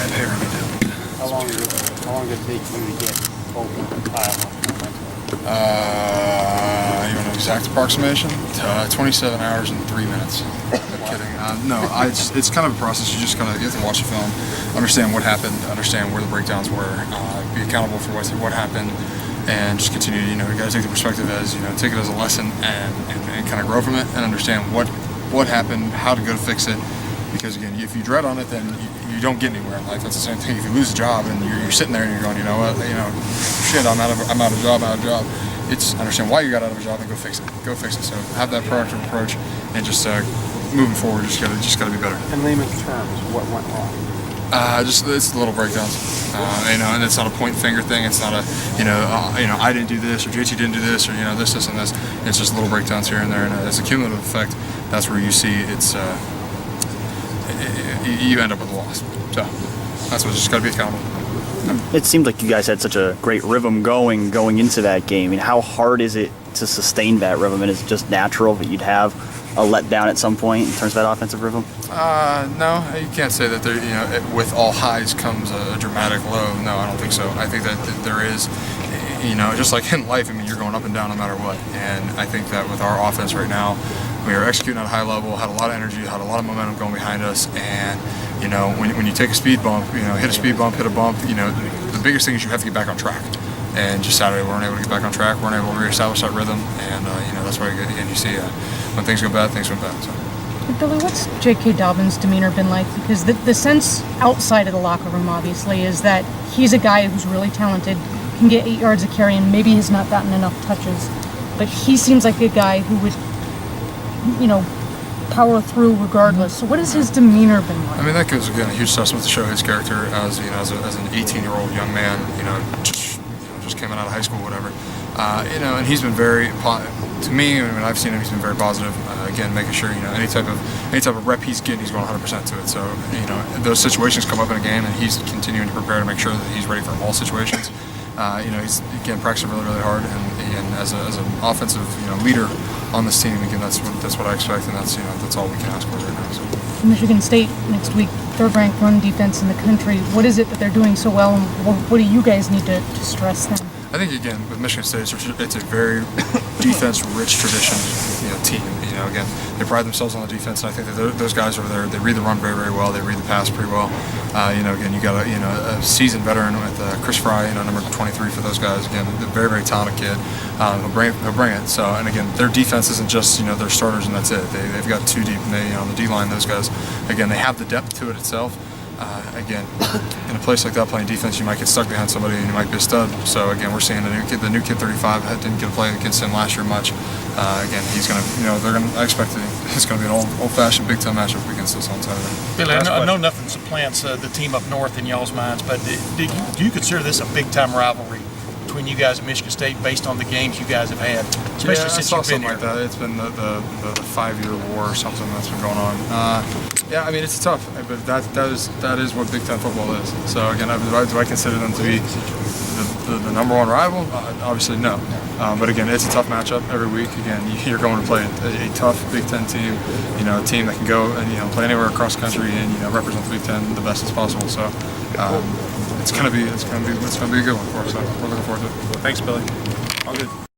have hair on me now. How long did it take you to get both Iowa? You want an exact approximation? 27 hours and 3 minutes. I'm kidding. No, it's kind of a process. You have to watch the film, understand what happened, understand where the breakdowns were, be accountable for what happened, and just continue. You got to take the perspective as take it as a lesson and kind of grow from it and understand what happened, how to go to fix it. Because again, if you dread on it, then you don't get anywhere in life. That's the same thing. If you lose a job and you're sitting there and you're going, shit, I'm out of job. It's understand why you got out of a job and go fix it. So have that proactive approach and just moving forward. Just gotta be better. In layman's terms, what went wrong? It's the little breakdowns, and it's not a point finger thing. It's not a, I didn't do this or JT didn't do this or this and this. It's just little breakdowns here and there, and as a cumulative effect, that's where you see it's. You end up with a loss. So that's what just got to be accountable. It seemed like you guys had such a great rhythm going into that game. I mean, how hard is it to sustain that rhythm? And is it just natural that you'd have a letdown at some point in terms of that offensive rhythm? No, you can't say that there. With all highs comes a dramatic low. No, I don't think so. I think that there is. Just like in life, I mean, you're going up and down no matter what. And I think that with our offense right now, we are executing at a high level, had a lot of energy, had a lot of momentum going behind us. And, when you take a speed bump, hit a speed bump, hit a bump, the biggest thing is you have to get back on track. And just Saturday, we weren't able to get back on track. We weren't able to reestablish that rhythm. And, that's why, again, you see when things go bad, things went bad. So. Billy, what's J.K. Dobbins' demeanor been like? Because the sense outside of the locker room, obviously, is that he's a guy who's really talented, can get 8 yards of carry, and maybe has not gotten enough touches. But he seems like a guy who would, power through regardless. So what has his demeanor been like? I mean, that gives, again, a huge testament to show his character as an 18-year-old young man, just came out of high school, whatever. And he's been very, to me, when I've seen him, he's been very positive. Again, making sure, any type of rep he's getting, he's going 100% to it. So, those situations come up in a game, and he's continuing to prepare to make sure that he's ready for all situations. He's again practicing really, really hard, and as an offensive leader on this team, again, that's what I expect, and that's all we can ask for right now. So. Michigan State next week, third-ranked run defense in the country. What is it that they're doing so well, and what do you guys need to stress then? I think again with Michigan State, it's a very defense-rich tradition, team. Again, they pride themselves on the defense, and I think that those guys over there, they read the run very, very well. They read the pass pretty well. Again, you got a seasoned veteran with Chris Fry, number 23 for those guys. Again, a very, very talented kid. He'll bring it. So, and again, their defense isn't just their starters and that's it. They've got two deep, and on the D line, those guys. Again, they have the depth to it itself. Again, in a place like that, playing defense, you might get stuck behind somebody and you might be a stud. So again, we're seeing the new kid 35 didn't get a play against him last year much. Again, he's gonna, I expect it's gonna be an old-fashioned Big Ten matchup against us on Saturday. Billy, I know nothing supplants the team up north in y'all's minds, but do you consider this a big-time rivalry between you guys and Michigan State based on the games you guys have had, especially since you've been here? Like that. It's been the 5-year war or something that's been going on. Yeah, I mean, it's tough, but that is what Big Ten football is. So again, do I consider them to be the number one rival? Obviously, no. But again, it's a tough matchup every week. Again, you're going to play a tough Big Ten team, a team that can go and play anywhere across the country and represent the Big Ten the best as possible. So it's gonna be a good one for us. So we're looking forward to it. Thanks, Billy. All good.